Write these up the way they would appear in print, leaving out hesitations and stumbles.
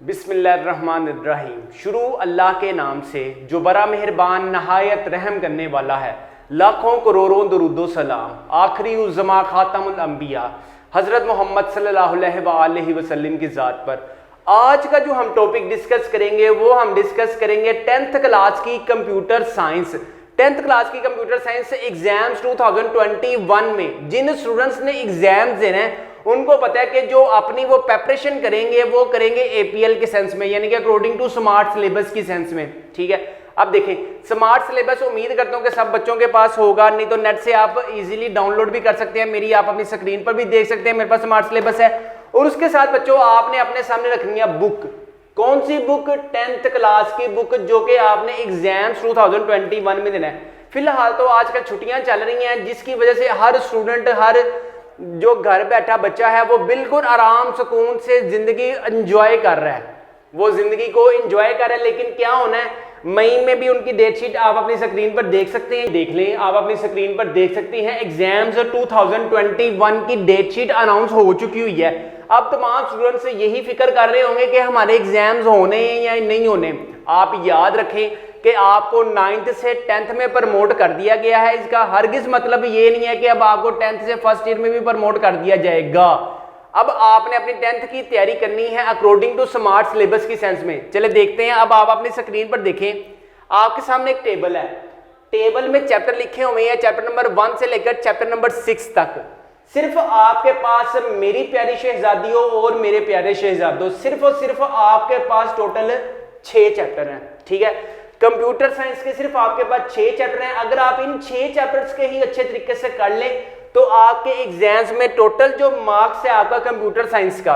बिस्मिल्लाहिर्रहमानिर्रहीम। शुरू अल्लाह के नाम से जो बड़ा मेहरबान नहायत रहम करने वाला है। लाखों करोड़ों दरूदो सलाम आखिरी उज़्ज़मा खातमुल अंबिया हज़रत मोहम्मद सल्लल्लाहु अलैहि वसल्लम की ज़ात पर। आज का जो हम टॉपिक डिस्कस करेंगे वो हम डिस्कस करेंगे 10th क्लास की कंप्यूटर साइंस। 10th क्लास की कंप्यूटर साइंस एग्जाम्स 2021 में जिन स्टूडेंट्स ने एग्जाम्स देने हैं उनको पता है कि जो अपनी वो प्रेपरेशन करेंगे वो करेंगे एपीएल के सेंस में, यानी कि अकॉर्डिंग टू स्मार्ट सिलेबस की सेंस में। ठीक है, अब देखें स्मार्ट सिलेबस उम्मीद करता हूं कि सब बच्चों के पास होगा, नहीं तो नेट से आप इजीली डाउनलोड भी कर सकते हैं। मेरी आप अपनी स्क्रीन पर भी देख सकते हैं, मेरे पास स्मार्ट सिलेबस है। और उसके साथ बच्चों आपने अपने सामने रखनी है बुक। कौन सी बुक? 10th क्लास की बुक, जो कि आपने एग्जाम्स 2021 में देना है। फिलहाल तो आजकल छुट्टियां चल रही हैं, जिसकी वजह से हर स्टूडेंट, हर जो घर बैठा बच्चा है वो बिल्कुल आराम सुकून से जिंदगी एंजॉय कर रहा है, वो जिंदगी को एंजॉय कर रहा है। लेकिन क्या होना है, मई में भी उनकी डेट शीट आप अपनी स्क्रीन पर देख सकते हैं, देख लें, आप अपनी स्क्रीन पर देख सकते हैं। एग्जाम्स 2021 की डेट शीट अनाउंस हो चुकी हुई है। अब तमाम स्टूडेंट्स से यही फिक्र कर रहे होंगे कि हमारे एग्जाम्स होने हैं या नहीं होने। आप याद रखें कि आपको 9th से 10th में प्रमोट कर दिया गया है। इसका हरगिज मतलब ये नहीं है कि अब आपको 10th से फर्स्ट ईयर में भी प्रमोट कर दिया जाएगा। अब आपने अपनी 10th की तैयारी करनी है अकॉर्डिंग टू स्मार्ट सिलेबस की सेंस में। चले देखते हैं। अब आप अपनी स्क्रीन पर देखें, आपके सामने एक टेबल है। टेबल में चैप्टर लिखे हुए हैं, चैप्टर नंबर 1 से लेकर चैप्टर नंबर 6 तक। सिर्फ आपके पास मेरी प्यारी शहजादियों और मेरे प्यारे शहजादों, सिर्फ और सिर्फ आपके पास टोटल 6 चैप्टर हैं। ठीक है, कंप्यूटर साइंस के सिर्फ आपके पास 6 चैप्टर हैं। अगर आप इन 6 चैप्टर्स के ही अच्छे तरीके से कर लें तो आपके एग्जाम्स में टोटल जो मार्क्स है आपका कंप्यूटर साइंस का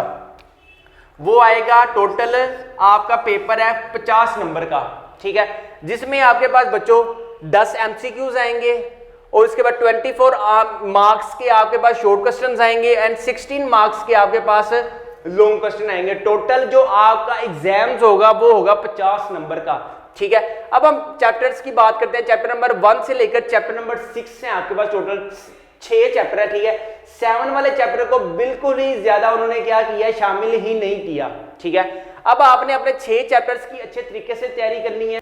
वो आएगा, टोटल आपका पेपर है 50 नंबर का। ठीक है, जिसमें आपके पास बच्चों 10 एमसीक्यूज आएंगे और उसके बाद 24 मार्क्स के आपके पास शॉर्ट क्वेश्चंस आएंगे एंड 16 मार्क्स के आपके पास लॉन्ग क्वेश्चन आएंगे। टोटल जो आपका एग्जाम्स होगा वो होगा 50 नंबर का। ठीक है, अब हम चैप्टर्स की बात करते हैं। चैप्टर नंबर 1 से लेकर चैप्टर नंबर 6 से आपके पास टोटल 6 चैप्टर है। ठीक है, 7 वाले चैप्टर को बिल्कुल ही ज्यादा उन्होंने क्या किया, शामिल ही नहीं किया। ठीक है, अब आपने अपने 6 चैप्टर्स की अच्छे तरीके से तैयारी करनी है।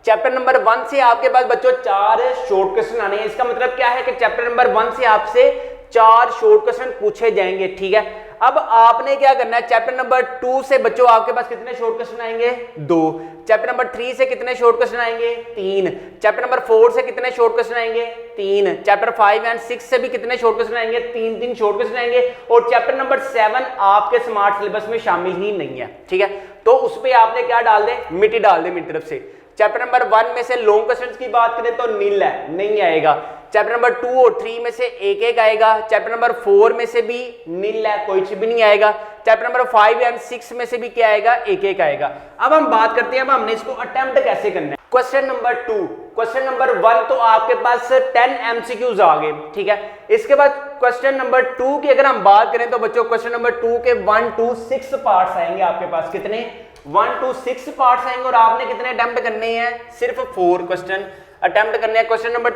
चैप्टर नंबर 1 से आपके पास बच्चों 4 शॉर्ट क्वेश्चन आने हैं। इसका मतलब क्या है कि चैप्टर नंबर 1 से आपसे 4 शॉर्ट क्वेश्चन पूछे जाएंगे। ठीक है, अब आपने क्या करना है, चैप्टर नंबर 2 से बच्चों आपके पास कितने शॉर्ट क्वेश्चन आएंगे? 2। चैप्टर नंबर 3 से कितने शॉर्ट क्वेश्चन आएंगे? 3। चैप्टर नंबर 4 से कितने शॉर्ट क्वेश्चन आएंगे? 3। चैप्टर 5 एंड 6 से भी कितने शॉर्ट क्वेश्चन आएंगे? 3 शॉर्ट क्वेश्चन आएंगे। और चैप्टर नंबर 7 आपके स्मार्ट सिलेबस में शामिल ही नहीं है। ठीक है, तो उस पर आपने क्या डाल दे, मिट्टी डाल दे मेरी तरफ से। चैप्टर नंबर 1 में से लॉन्ग क्वेश्चंस की बात करें तो नील है, नहीं आएगा। चैप्टर नंबर 2 और 3 में से एक आएगा। चैप्टर नंबर 4 में से भी नील है, कोई भी नहीं आएगा। चैप्टर नंबर 5 एंड 6 में से भी क्या आएगा, एक आएगा। अब हम बात करते हैं अब हमने इसको अटेम्प्ट कैसे करना है। क्वेश्चन नंबर 2, क्वेश्चन नंबर 1 तो आपके पास 10 एमसीक्यूज आ गए। ठीक है, इसके बाद क्वेश्चन नंबर 2 की अगर हम बात करें तो बच्चों क्वेश्चन नंबर 2 के 1 to 6 पार्ट्स आएंगे आपके पास। कितने? 1 to 6 पार्ट्स आएंगे। और आपने कितने अटेम्प्ट करने हैं? सिर्फ 4 क्वेश्चन अटेम्प्ट करने हैं। क्वेश्चन नंबर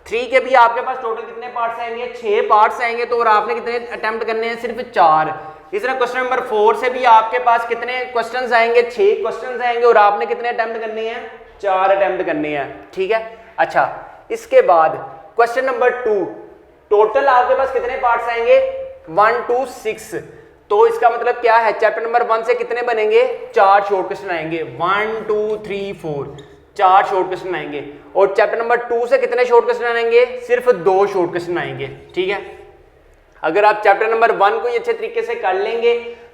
3 के भी आपके पास टोटल कितने पार्ट्स आएंगे? 6 पार्ट्स आएंगे। तो और आपने कितने अटेम्प्ट करने हैं? सिर्फ 4। इस तरह क्वेश्चन नंबर 4 से भी आपके पास कितने क्वेश्चंस आएंगे? 6 क्वेश्चंस आएंगे। और आपने कितने अटेम्प्ट करने हैं? 4 अटेम्प्ट करने हैं। ठीक है, अच्छा, इसके बाद क्वेश्चन नंबर 2 टोटल आपके पास कितने पार्ट्स आएंगे? 1 to 6। तो इसका मतलब क्या है, चैप्टर नंबर 1 से कितने बनेंगे? 4 शॉर्ट क्वेश्चन आएंगे। 1 2 3 4 4 शॉर्ट क्वेश्चन आएंगे। और चैप्टर नंबर 2 से कितने शॉर्ट क्वेश्चन आएंगे? सिर्फ 2 शॉर्ट क्वेश्चन आएंगे। ठीक है, अगर आप चैप्टर नंबर 1 को अच्छे तरीके से कर लेंगे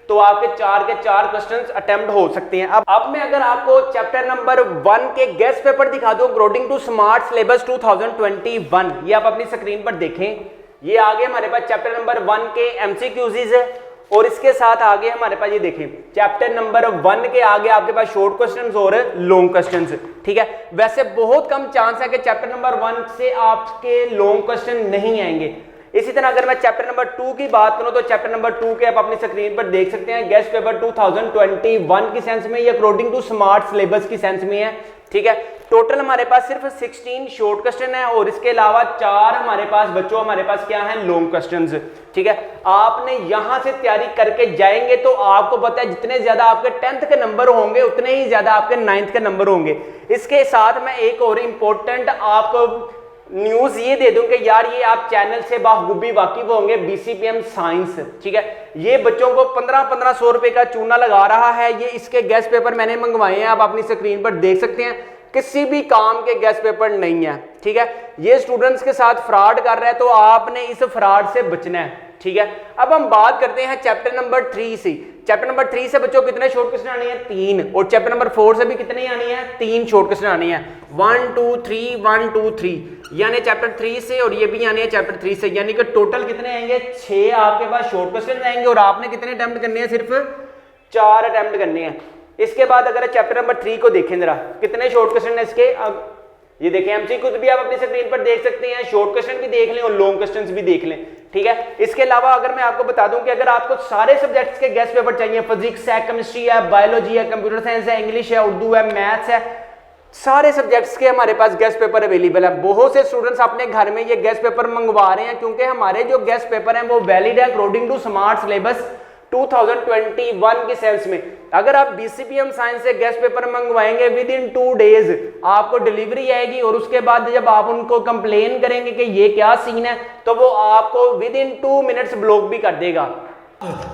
तो आपके 4 के 4 क्वेश्चंस अटेम्प्ट हो सकते हैं। अब मैं अगर आपको चैप्टर नंबर 1 के गेस्ट पेपर दिखा दूं अकॉर्डिंग टू स्मार्ट सिलेबस 2021, ये आप अपनी स्क्रीन पर देखें। ये आगे हमारे पास चैप्टर नंबर 1 के एमसीक्यूज है और इसके साथ आगे हमारे पास ये देखें चैप्टर नंबर 1 के आगे आपके पास शॉर्ट क्वेश्चंस और लॉन्ग क्वेश्चंस। ठीक है, वैसे बहुत कम चांस है कि चैप्टर नंबर 1 से आपके लॉन्ग क्वेश्चन नहीं आएंगे। इसी तरह अगर मैं चैप्टर नंबर 2 की बात करूं तो चैप्टर नंबर 2 के आप अपनी स्क्रीन पर देख सकते हैं, गेस्ट पेपर 2021 की सेंस में, ये अकॉर्डिंग टू स्मार्ट सिलेबस की सेंस में है। ठीक है, टोटल हमारे पास सिर्फ 16 शॉर्ट क्वेश्चन है और इसके अलावा 4 हमारे पास बच्चों हमारे पास क्या है, लॉन्ग क्वेश्चंस। ठीक है, आपने यहां से तैयारी करके जाएंगे तो आपको पता है जितने ज्यादा आपके 10th के नंबर होंगे उतने ही ज्यादा आपके 9th के नंबर होंगे। इसके साथ मैं एक और इंपॉर्टेंट आपको न्यूज ये दे दूं कि यार ये आप चैनल से बाखूबी वाकिफ होंगे, बीसीपीएम साइंस। ठीक है, ये बच्चों को 1500 रुपए का चूना लगा रहा है। ये इसके गेस्ट पेपर मैंने मंगवाए हैं, आप अपनी स्क्रीन पर देख सकते हैं, किसी भी काम के गेस्ट पेपर नहीं है। ठीक है, ये स्टूडेंट्स के साथ फ्रॉड कर रहा है तो आपने इस फ्रॉड से बचना है। ठीक है, अब हम बात करते हैं चैप्टर नंबर 3 से। चैप्टर नंबर 3 से बच्चों कितने शॉर्ट क्वेश्चन आने हैं, 3। और चैप्टर नंबर 4 से भी कितने आने हैं, 3 शॉर्ट क्वेश्चन आने हैं, 1 2 3 1 2 3, यानी चैप्टर 3 से, और ये भी आने हैं चैप्टर 3 से, यानी कि टोटल कितने आएंगे, 6 आपके पास शॉर्ट क्वेश्चन आएंगे और आपने कितने अटेम्प्ट करने हैं, सिर्फ 4 अटेम्प्ट करने हैं। इसके बाद अगर चैप्टर नंबर 3 को देखें जरा, कितने शॉर्ट क्वेश्चन है इसके, अब ये देखें एमसीक्यूज भी आप अपनी स्क्रीन पर देख सकते हैं, शॉर्ट क्वेश्चन भी देख लें और लॉन्ग क्वेश्चंस भी देख लें। ठीक है, इसके अलावा अगर मैं आपको बता दूं कि अगर आपको सारे सब्जेक्ट्स के गेस्ट पेपर चाहिए, फिजिक्स है, केमिस्ट्री है, बायोलॉजी है, कंप्यूटर साइंस है, इंग्लिश है, उर्दू है, मैथ्स है, सारे सब्जेक्ट्स के हमारे पास गेस्ट पेपर अवेलेबल है। बहुत से स्टूडेंट्स अपने घर में ये गेस्ट पेपर मंगवा रहे हैं क्योंकि हमारे जो गेस्ट पेपर हैं वो वैलिड है अकॉर्डिंग टू स्मार्ट सिलेबस 2021 की सेंस में। अगर आप बीसीपीएम साइंस से गेस्ट पेपर मंगवाएंगे विद इन 2 डेज आपको डिलीवरी आएगी और उसके बाद जब आप उनको कंप्लेन करेंगे कि ये क्या सीन है तो वो आपको विद इन 2 मिनट्स ब्लॉक भी कर देगा।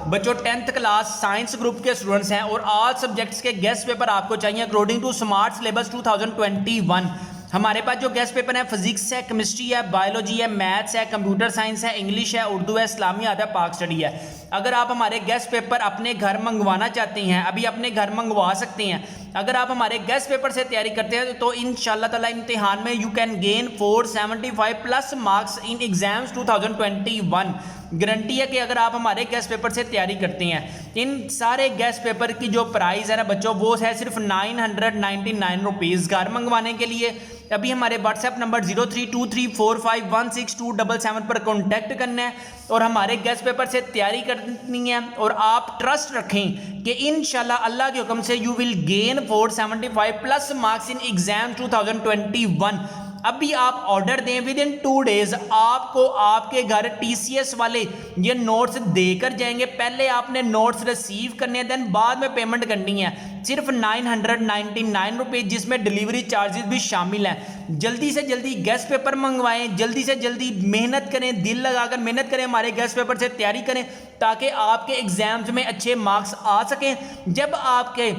बच्चों 10th क्लास साइंस ग्रुप के स्टूडेंट्स हैं और ऑल सब्जेक्ट्स के गेस्ट पेपर आपको चाहिए अकॉर्डिंग टू स्मार्ट सिलेबस 2021। हमारे पास जो गेस्ट पेपर है फिजिक्स है, केमिस्ट्री है, बायोलॉजी है, मैथ्स है, कंप्यूटर साइंस है, इंग्लिश है, उर्दू है, इस्लामी आधा पाक स्टडी है। अगर आप हमारे गेस्ट पेपर अपने घर मंगवाना चाहते हैं, अभी अपने घर मंगवा सकते हैं। अगर आप हमारे गेस्ट पेपर से तैयारी करते हैं तो इंशाल्लाह ताला इम्तिहान में you can gain 475 plus marks in exams 2021। Guarantee है कि अगर आप हमारे गेस्ट पेपर से तैयारी करते हैं। इन सारे गेस्ट पेपर की जो प्राइस है ना बच्चों वो है सिर्फ 999 रुपीज़। घर मंगवाने के लिए अभी हमारे व्हाट्सएप नंबर 0323451627 पर कॉन्टैक्ट करना है और हमारे गेस्ट पेपर से तैयारी करनी है और आप ट्रस्ट रखें कि इंशाल्लाह अल्लाह के हुक्म से you will gain 475 plus marks in exam 2021। अभी आप ऑर्डर दें विद इन 2 डेज आपको आपके घर टीसीएस वाले ये नोट्स देकर जाएंगे। पहले आपने नोट्स रिसीव करने हैं देन बाद में पेमेंट करनी है, सिर्फ 999 रुपये जिसमें डिलीवरी चार्जेस भी शामिल हैं। जल्दी से जल्दी गेस्ट पेपर मंगवाएं, जल्दी से जल्दी मेहनत करें, दिल लगाकर मेहनत करें, हमारे गेस्ट पेपर से तैयारी करें ताकि आपके एग्जाम्स में अच्छे मार्क्स आ सकें। जब आपके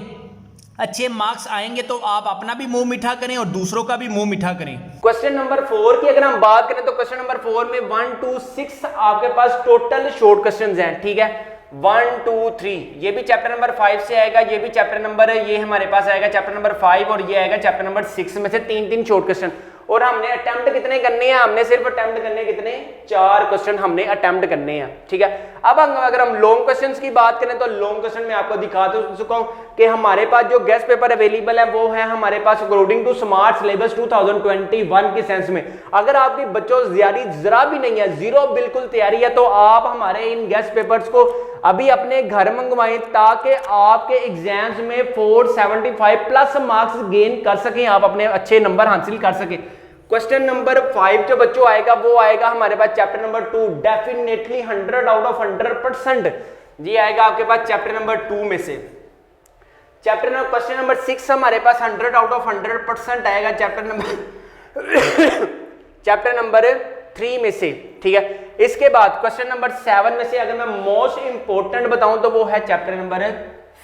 अच्छे मार्क्स आएंगे तो आप अपना भी मुंह मीठा करें और दूसरों का भी मुंह मीठा करें। क्वेश्चन नंबर 4 की अगर हम बात करें तो क्वेश्चन नंबर 4 में 1 2 6 आपके पास टोटल शॉर्ट क्वेश्चंस हैं। ठीक है, 1 2 3 ये भी चैप्टर नंबर 5 से आएगा, ये भी चैप्टर नंबर ये हमारे पास आएगा चैप्टर नंबर 5 और ये आएगा चैप्टर नंबर 6 में से 3 शॉर्ट क्वेश्चन। और हमने अटेम्प्ट कितने करने हैं, हमने सिर्फ अटेम्प्ट करने कितने 4 क्वेश्चन हमने अटेम्प्ट करने हैं। ठीक है, अब अगर हम लॉन्ग क्वेश्चंस की बात करें तो लॉन्ग क्वेश्चन में आपको दिखा चुका हूं कि हमारे पास जो गेस्ट पेपर अवेलेबल है वो है हमारे पास अकॉर्डिंग टू स्मार्ट सिलेबस 2021 की सेंस में। अगर आपकी बच्चों तैयारी जरा भी नहीं है, जीरो बिल्कुल तैयारी है, तो आप हमारे इन गेस्ट पेपर्स को अभी अपने घर मंगवाएं ताकि आपके एग्जाम्स में 475 प्लस मार्क्स गेन कर सकें, आप अपने अच्छे नंबर हासिल कर सकें। क्वेश्चन नंबर 5 जो बच्चों आएगा वो आएगा हमारे पास chapter number 2, definitely 100 out of 100% ये आएगा आपके पास चैप्टर नंबर 2 में से। क्वेश्चन नंबर 6 हमारे पास 100 आउट ऑफ 100% आएगा चैप्टर नंबर 3 में से। ठीक है, इसके बाद क्वेश्चन नंबर 7 में से अगर मैं मोस्ट इंपोर्टेंट बताऊं तो वो है चैप्टर नंबर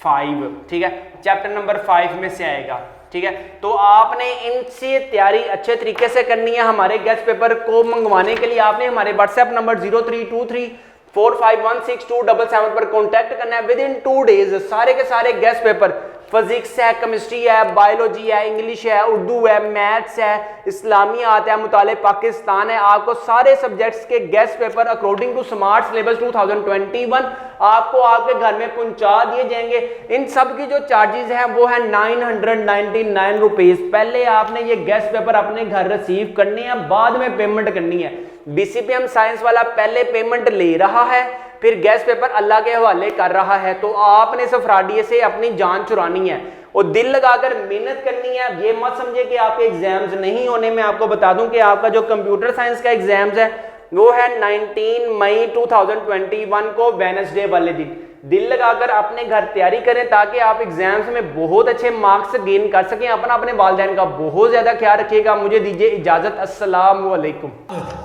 5। ठीक है, चैप्टर नंबर 5 में से आएगा। ठीक है, तो आपने इनसे तैयारी अच्छे तरीके से करनी है। हमारे गेस्ट पेपर को मंगवाने के लिए आपने हमारे व्हाट्सएप नंबर 0323451627 पर कॉन्टैक्ट करना है। विद इन 2 डेज सारे के सारे गेस्ट पेपर फिजिक्स है, केमिस्ट्री है, बायोलॉजी है, इंग्लिश है, उर्दू है, मैथ्स है, इस्लामियात है, मुताले पाकिस्तान है। आपको सारे सब्जेक्ट्स के guess paper according to smart syllabus 2021 आपको आपके घर में पहुंचा दिए जाएंगे। इन सब की जो चार्जेस हैं वो है 999 रुपीज। पहले आपने ये गेस्ट पेपर अपने घर रिसीव करने हैं, बाद में पेमेंट करनी है। BCPM साइंस वाला पहले पेमेंट ले रहा है, फिर गेस्ट पेपर अल्लाह के हवाले कर रहा है। तो आपने इस फ्रॉडिये से अपनी जान चुरानी है और दिल लगाकर मेहनत करनी है। ये मत समझे कि आपके एग्जाम्स नहीं होने। मैं आपको बता दूं कि आपका जो कंप्यूटर साइंस का एग्जाम्स है वो है 19 मई 2021 को वेडनेसडे वाले दिन। दिल लगाकर अपने घर तैयारी करें ताकि आप एग्जाम्स में बहुत अच्छे मार्क्स गेन कर सकें। अपने वालिदैन का बहुत ज्यादा ख्याल रखिएगा। मुझे दीजिए इजाजत। अस्सलाम वालेकुम।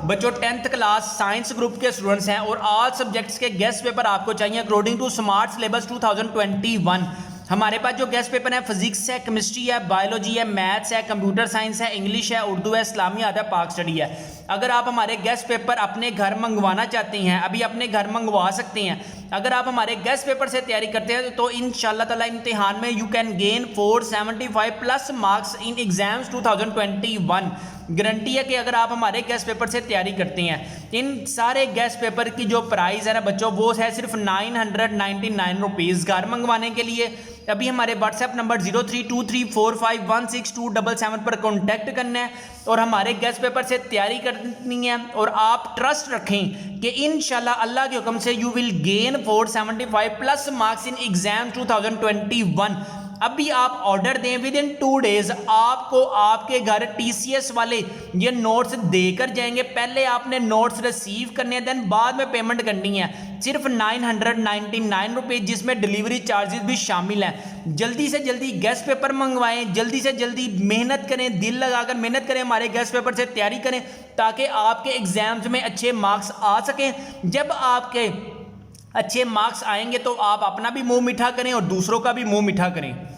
बच्चों 10th क्लास साइंस ग्रुप के स्टूडेंट्स हैं और ऑल सब्जेक्ट्स के गेस्ट पेपर आपको चाहिए अकॉर्डिंग टू स्मार्ट सिलेबस 2021। हमारे पास जो गेस्ट पेपर है फिजिक्स है, केमिस्ट्री है, बायोलॉजी है, मैथ्स है, कंप्यूटर साइंस है, इंग्लिश है, उर्दू है, इस्लामियात है, पाक स्टडी है। अगर आप हमारे गेस्ट पेपर अपने घर मंगवाना चाहते हैं, अभी अपने घर मंगवा सकते हैं। अगर आप हमारे गेस्ट पेपर से तैयारी करते हैं तो इंशाल्लाह ताला इम्तिहान में you can gain 475 plus marks in exams 2021। Guarantee है कि अगर आप हमारे गेस्ट पेपर से तैयारी करते हैं। इन सारे गेस्ट पेपर की जो प्राइस है ना बच्चों वो है सिर्फ 999 रुपीज़। घर मंगवाने के लिए अभी हमारे व्हाट्सएप नंबर 0323451677 पर कॉन्टैक्ट करना है और हमारे गेस्ट पेपर से तैयारी करनी है। और आप ट्रस्ट रखें कि इंशाल्लाह अल्लाह के हुक्म से you will gain 475 plus marks in exam 2021। अभी आप ऑर्डर दें विद इन 2 डेज आपको आपके घर TCS वाले ये नोट्स देकर जाएंगे। पहले आपने नोट्स रिसीव करने हैं, देन बाद में पेमेंट करनी है। सिर्फ 999 रुपीज़, जिसमें डिलीवरी चार्जेस भी शामिल हैं। जल्दी से जल्दी गेस्ट पेपर मंगवाएं, जल्दी से जल्दी मेहनत करें, दिल लगाकर मेहनत करें, हमारे गेस्ट पेपर से तैयारी करें ताकि आपके एग्जाम्स में अच्छे मार्क्स आ सकें। जब आपके अच्छे मार्क्स आएंगे तो आप अपना भी मुंह मीठा करें और दूसरों का भी मुंह मीठा करें।